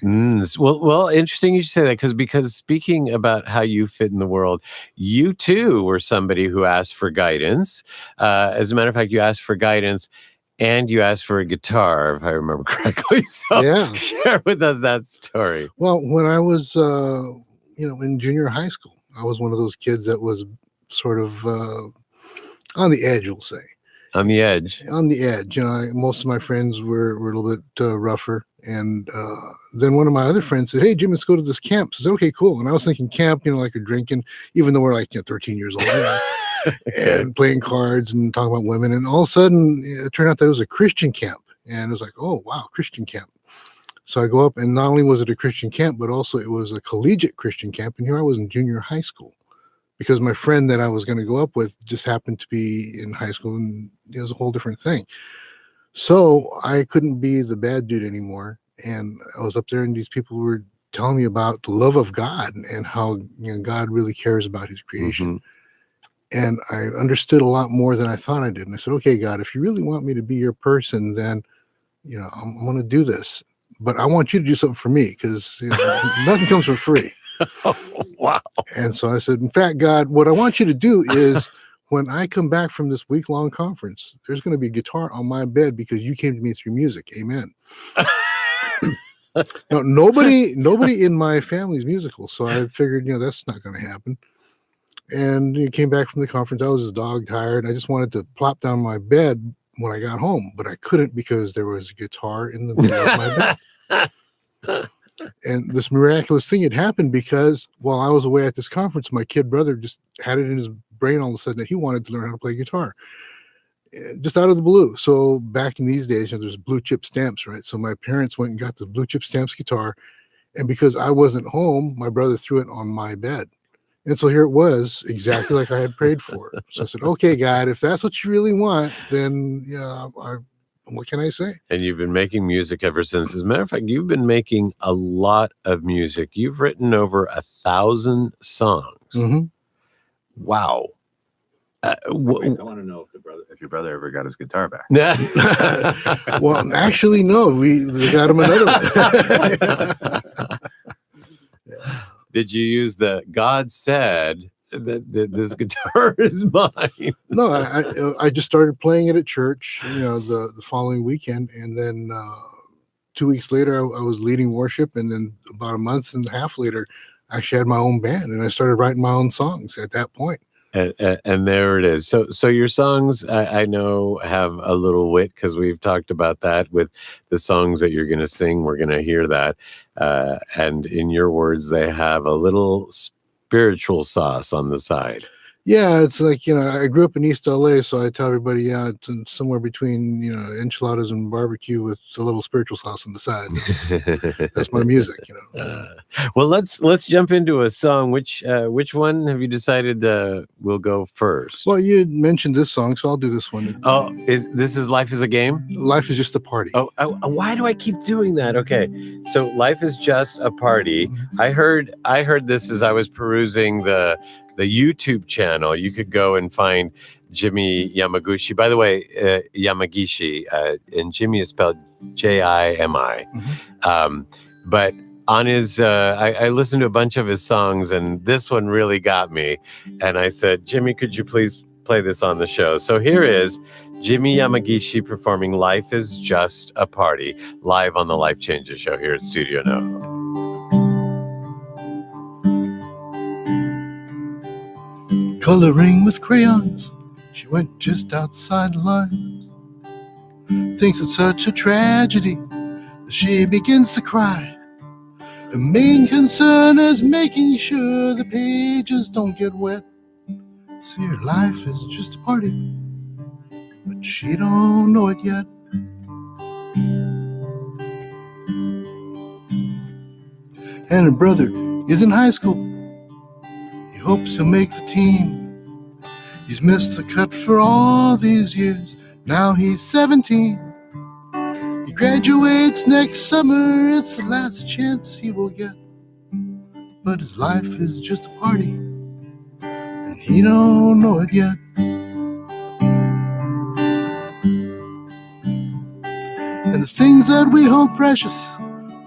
C: Well, interesting you should say that because speaking about how you fit in the world, you too were somebody who asked for guidance. As a matter of fact, you asked for guidance and you asked for a guitar, if I remember correctly. So share with us that story.
I: Well, when I was, in junior high school, I was one of those kids that was sort of on the edge, we'll say.
C: On the edge.
I: On the edge. Most of my friends were a little bit rougher. And then one of my other friends said, "Hey, Jim, let's go to this camp." So I said, "Okay, cool." And I was thinking camp, like you're drinking, even though we're like 13 years old, and playing cards and talking about women. And all of a sudden, it turned out that it was a Christian camp. And it was like, oh, wow, Christian camp. So I go up, and not only was it a Christian camp, but also it was a collegiate Christian camp. And here I was in junior high school, because my friend that I was going to go up with just happened to be in high school, and it was a whole different thing. So I couldn't be the bad dude anymore. And I was up there, and these people were telling me about the love of God and how God really cares about his creation. And I understood a lot more than I thought I did. And I said, "Okay, God, if you really want me to be your person, then, I'm going to do this. But I want you to do something for me, because nothing comes for free."
C: Oh, wow.
I: And so I said, "In fact, God, what I want you to do is when I come back from this week-long conference, there's going to be a guitar on my bed because you came to me through music. Amen." Now, nobody in my family is musical, so I figured, that's not going to happen. And he came back from the conference. I was dog tired. I just wanted to plop down my bed when I got home, but I couldn't because there was a guitar in the middle of my bed. And this miraculous thing had happened because while I was away at this conference, my kid brother just had it in his brain all of a sudden that he wanted to learn how to play guitar, just out of the blue. So back in these days, there's blue chip stamps, right? So my parents went and got the blue chip stamps guitar. And because I wasn't home, my brother threw it on my bed. And so here it was, exactly like I had prayed for. So I said, "Okay, God, if that's what you really want, then what can I say?"
C: And you've been making music ever since. As a matter of fact, you've been making a lot of music. You've written over 1,000 songs. Wow.
D: I want to know if your brother ever got his guitar back.
I: Well, actually, no. They got him another one.
C: Did you use the "God said that this guitar is mine"?
I: No, I just started playing it at church, the following weekend. And then 2 weeks later, I was leading worship. And then about a month and a half later, I actually had my own band. And I started writing my own songs at that point.
C: And there it is. So your songs, I know, have a little wit, because we've talked about that with the songs that you're going to sing. We're going to hear that. And in your words, they have a little spiritual sauce on the side.
I: Yeah, it's like, I grew up in East LA, so I tell everybody, it's somewhere between, enchiladas and barbecue with a little spiritual sauce on the side. That's my music,
C: Well, let's jump into a song. Which one have you decided will go first?
I: Well, you mentioned this song, so I'll do this one.
C: Oh, this is Life is a Game?
I: Life is Just a Party.
C: Oh, why do I keep doing that? Okay, so Life is Just a Party. I heard this as I was perusing the YouTube channel. You could go and find Jimi Yamagishi. By the way, Yamagishi, and Jimi is spelled Jimi. But on his, I listened to a bunch of his songs, and this one really got me. And I said, Jimmy, could you please play this on the show? So here is Jimi Yamagishi performing Life is Just a Party, live on the Life Changes show here at Studio No.
I: Coloring with crayons, she went just outside the line. Thinks it's such a tragedy that she begins to cry. The main concern is making sure the pages don't get wet. See, her life is just a party, but she don't know it yet. And her brother is in high school. He hopes he'll make the team. He's missed the cut for all these years. Now he's 17. He graduates next summer. It's the last chance he will get. But his life is just a party, and he don't know it yet. And the things that we hold precious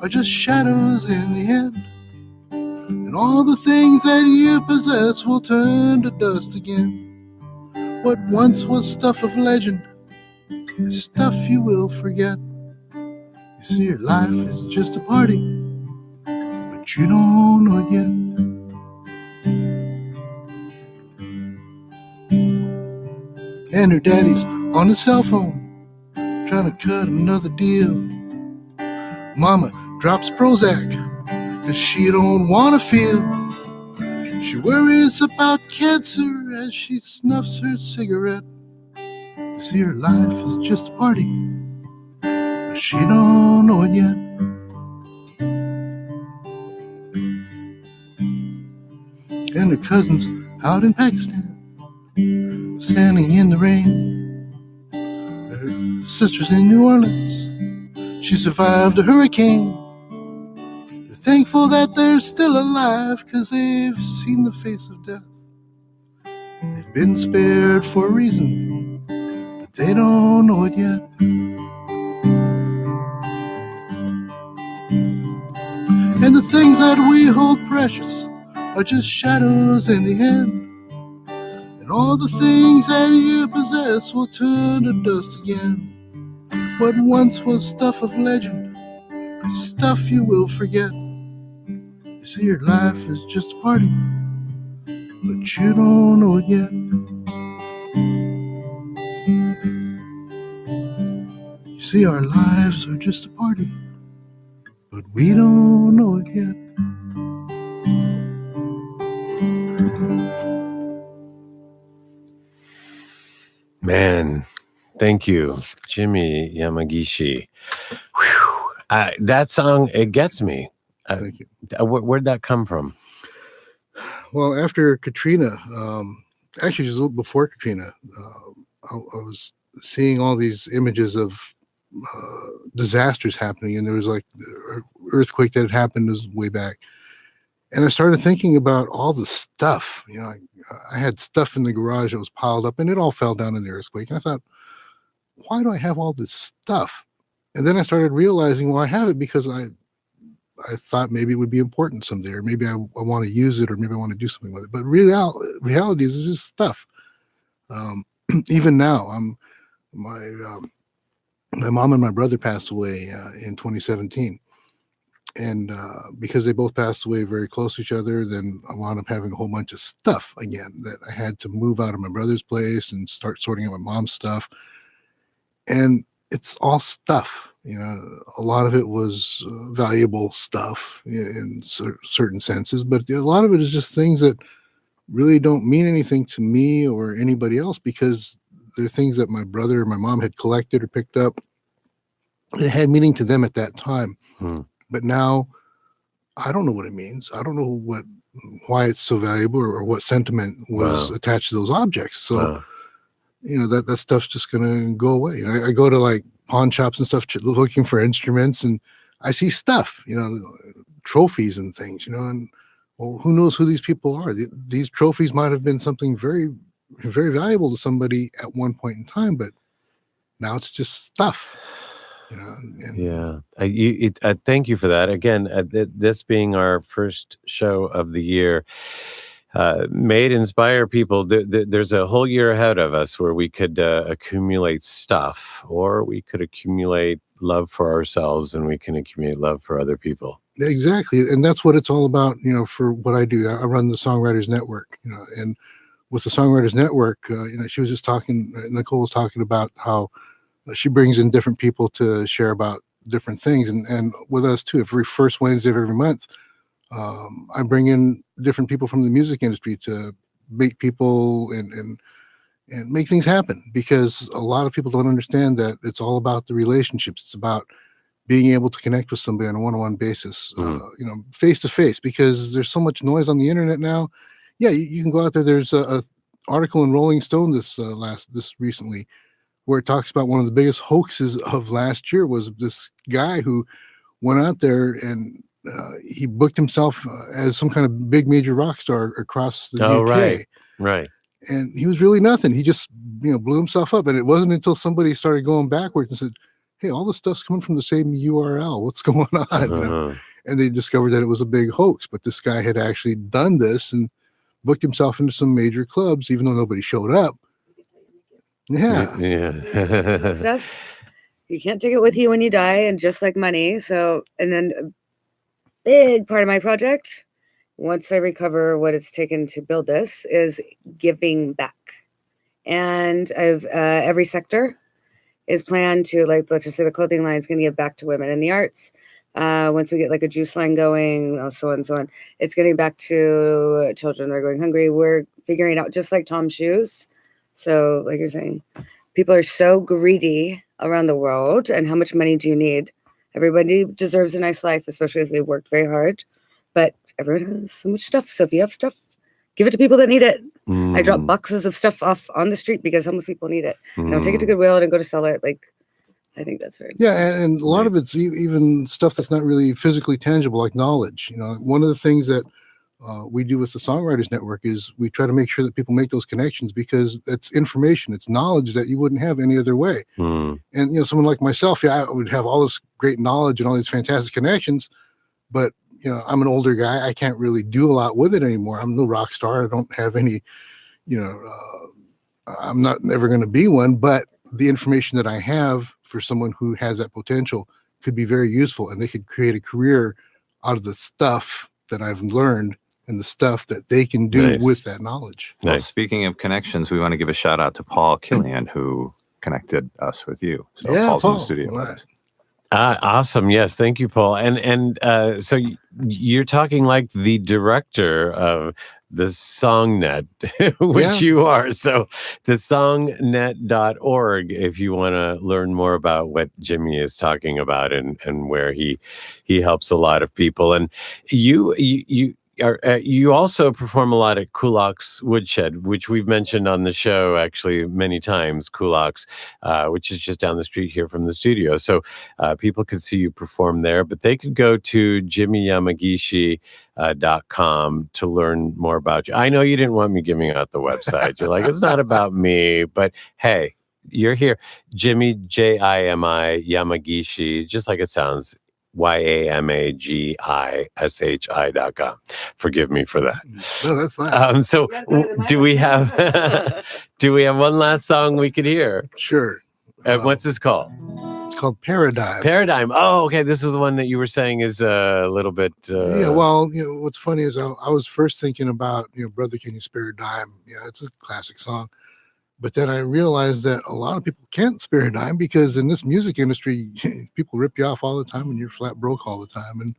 I: are just shadows in the end. And all the things that you possess will turn to dust again. What once was stuff of legend is stuff you will forget. You see, your life is just a party, but you don't know it yet. And her daddy's on his cell phone, trying to cut another deal. Mama drops Prozac, 'cause she don't want to feel. She worries about cancer as she snuffs her cigarette. You see, her life is just a party, but she don't know it yet. And her cousin's out in Pakistan, standing in the rain. Her sister's in New Orleans. She survived a hurricane. They're thankful that they're still alive, 'cause they've seen the face of death. They've been spared for a reason, but they don't know it yet. And the things that we hold precious are just shadows in the end. And all the things that you possess will turn to dust again. What once was stuff of legend is stuff you will forget. You see, your life is just a party, but you don't know it yet. You see, our lives are just a party, but we don't know it yet.
C: Man, thank you, Jimi Yamagishi. Whew. That song, it gets me.
I: Thank you.
C: Where'd that come from?
I: Well, after Katrina, actually just a little before Katrina, I was seeing all these images of disasters happening, and there was like an earthquake that had happened way back. And I started thinking about all the stuff. You know, I had stuff in the garage that was piled up, and it all fell down in the earthquake. And I thought, why do I have all this stuff? And then I started realizing, well, I have it because I thought maybe it would be important someday, or maybe I want to use it, or maybe I want to do something with it. But reality is just stuff. Even now, my mom and my brother passed away in 2017. And because they both passed away very close to each other, then I wound up having a whole bunch of stuff again that I had to move out of my brother's place and start sorting out my mom's stuff. And it's all stuff, you know. A lot of it was valuable stuff in certain senses, but a lot of it is just things that really don't mean anything to me or anybody else, because they're things that my brother or my mom had collected or picked up. It had meaning to them at that time. But now I don't know what it means. I don't know why it's so valuable, or what sentiment was attached to those objects. So, you know, that stuff's just going to go away. You know, I go to like pawn shops and stuff looking for instruments, and I see stuff, you know, trophies and things, you know, and well, who knows who these people are? These trophies might have been something very, very valuable to somebody at one point in time, but now it's just stuff. And
C: Yeah. Thank you for that. Again, this being our first show of the year, may it inspire people. There's a whole year ahead of us where we could accumulate stuff, or we could accumulate love for ourselves, and we can accumulate love for other people.
I: Exactly. And that's what it's all about, for what I do. I run the Songwriters Network, and with the Songwriters Network, she was just talking, Nicole was talking about how she brings in different people to share about different things. And with us too, every first Wednesday of every month, I bring in different people from the music industry to make people and make things happen, because a lot of people don't understand that it's all about the relationships. It's about being able to connect with somebody on a one-on-one basis, face to face, because there's so much noise on the internet now. Yeah, you can go out there. There's a article in Rolling Stone this recently, where it talks about one of the biggest hoaxes of last year was this guy who went out there and he booked himself as some kind of big major rock star across the UK.
C: Right.
I: And he was really nothing. He just, blew himself up. And it wasn't until somebody started going backwards and said, hey, all this stuff's coming from the same URL. What's going on? And they discovered that it was a big hoax. But this guy had actually done this and booked himself into some major clubs, even though nobody showed up.
C: Yeah.
E: Stuff. You can't take it with you when you die, and just like money. So, and then a big part of my project, once I recover what it's taken to build this, is giving back. And I've every sector is planned to, like, let's just say the clothing line is going to give back to women in the arts. Once we get like a juice line going, so on and so on, it's getting back to children that are going hungry. We're figuring out, just like Tom's shoes. So, like you're saying, people are so greedy around the world. And how much money do you need? Everybody deserves a nice life, especially if they worked very hard. But everyone has so much stuff. So if you have stuff, give it to people that need it. I drop boxes of stuff off on the street because homeless people need it. I don't take it to Goodwill and go to sell it. Like, I think that's very
I: important. Yeah, and a lot of it's even stuff that's not really physically tangible, like knowledge. One of the things that we do with the Songwriters Network is we try to make sure that people make those connections, because it's information, it's knowledge that you wouldn't have any other way. And someone like myself, I would have all this great knowledge and all these fantastic connections, but I'm an older guy. I can't really do a lot with it anymore. I'm no rock star. I don't have any, I'm not never going to be one, but the information that I have for someone who has that potential could be very useful, and they could create a career out of the stuff that I've learned and the stuff that they can do with that knowledge.
D: Well, speaking of connections, we want to give a shout out to Paul Killian, who connected us with you. So Paul's in the studio with us.
C: Awesome. Yes. Thank you, Paul. And so you're talking like the director of the SongNet, which you are. So the songnet.org, if you want to learn more about what Jimi is talking about and where he helps a lot of people. And you also perform a lot at Kulak's Woodshed, which we've mentioned on the show actually many times. Kulak's, which is just down the street here from the studio. So people could see you perform there, but they could go to JimiYamagishi.com to learn more about you. I know you didn't want me giving out the website. You're like, it's not about me, but hey, you're here. Jimi, Jimi, Yamagishi, just like it sounds. YAMAGISHI.com. Forgive me for that.
I: No, that's fine.
C: So do we have one last song we could hear?
I: Sure.
C: What's this called?
I: It's called Paradigm.
C: Paradigm. Oh, okay. This is the one that you were saying is a little bit.
I: Yeah. Well, what's funny is I was first thinking about, Brother, Can You Spare a Dime? It's a classic song. But then I realized that a lot of people can't spare a dime, because in this music industry, people rip you off all the time and you're flat broke all the time. And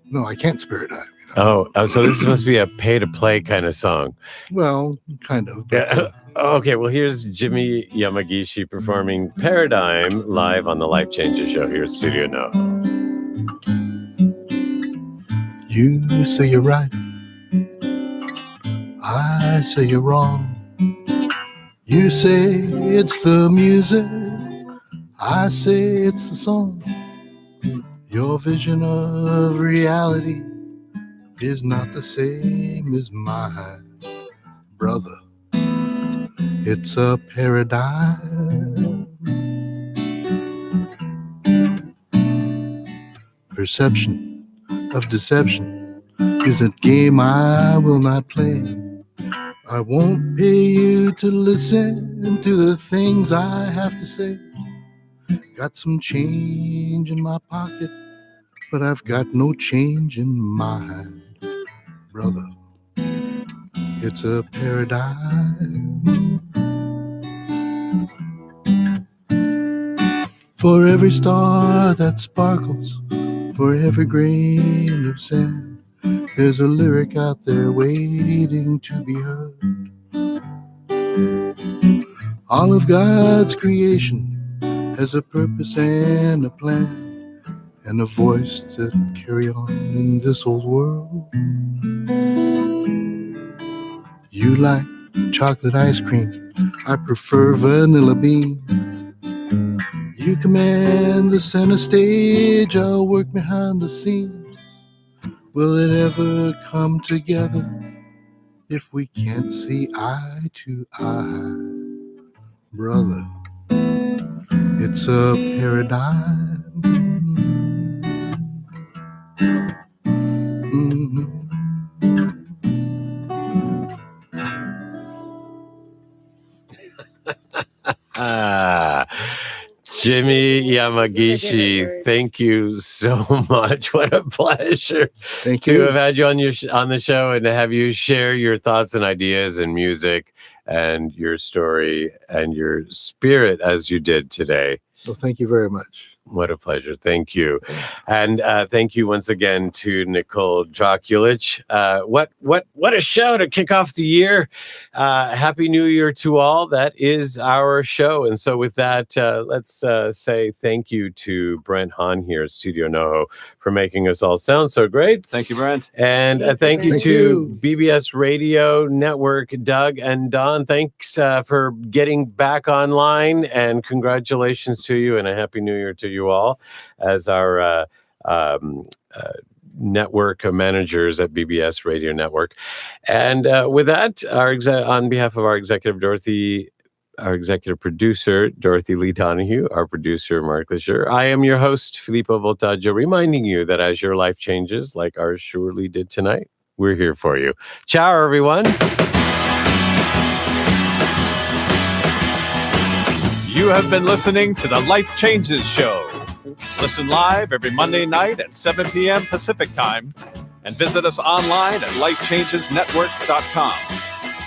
I: no, I can't spare a dime.
C: Oh, so this must be a pay to play kind of song.
I: Well, kind of.
C: But, okay, well, here's Jimi Yamagishi performing Paradigm live on the Life Changes Show here at Studio No.
I: You say you're right. I say you're wrong. You say it's the music, I say it's the song. Your vision of reality is not the same as mine, brother. It's a paradigm. perception of deception is a game I will not play. I won't pay you to listen to the things I have to say. Got some change in my pocket, but I've got no change in my hand. Brother, it's a paradigm. For every star that sparkles, for every grain of sand, there's a lyric out there waiting to be heard. All of God's creation has a purpose and a plan, and a voice to carry on in this old world. You like chocolate ice cream, I prefer vanilla bean. You command the center stage, I'll work behind the scenes. Will it ever come together if we can't see eye to eye? Brother, it's a paradigm. Mhm.
C: Ah, Jimi Yamagishi, thank you so much. What a pleasure
I: Thank
C: to
I: you.
C: have had you on on the show and to have you share your thoughts and ideas and music and your story and your spirit as you did today.
I: Well, thank you very much.
C: What a pleasure. Thank you. And thank you once again to Nicole Drakulich. What a show to kick off the year. Happy New Year to all. That is our show. And so with that, let's say thank you to Brent Hahn here at Studio NoHo for making us all sound so great.
D: Thank you, Brent.
C: And thank you
I: Thank
C: to
I: you.
C: BBS Radio Network, Doug and Don. Thanks for getting back online, and congratulations to you, and a happy New Year to you all as our network managers at BBS Radio Network. And with that, on behalf of our executive producer, Dorothy Lee Donahue, our producer, Mark Leisure, I am your host, Filippo Voltaggio, reminding you that as your life changes, like ours surely did tonight, we're here for you. Ciao, everyone.
A: You have been listening to the Life Changes Show. Listen live every Monday night at 7 p.m. Pacific Time, and visit us online at lifechangesnetwork.com,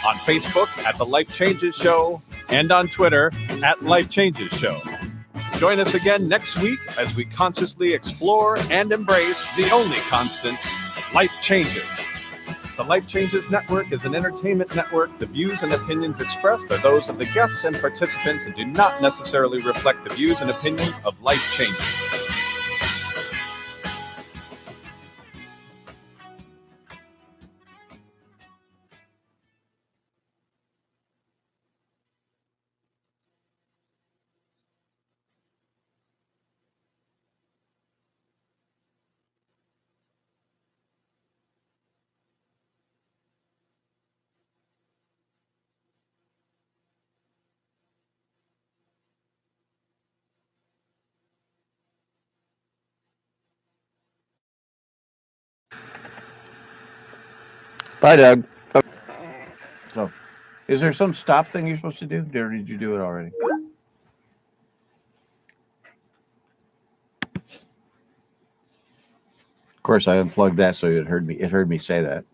A: on Facebook at The Life Changes Show, and on Twitter at Life Changes Show. Join us again next week as we consciously explore and embrace the only constant, life changes. The Life Changes Network is an entertainment network. The views and opinions expressed are those of the guests and participants and do not necessarily reflect the views and opinions of Life Changes.
J: Bye, Doug. So, is there some stop thing you're supposed to do? Or did you do it already? Of course, I unplugged that, so it heard me say that.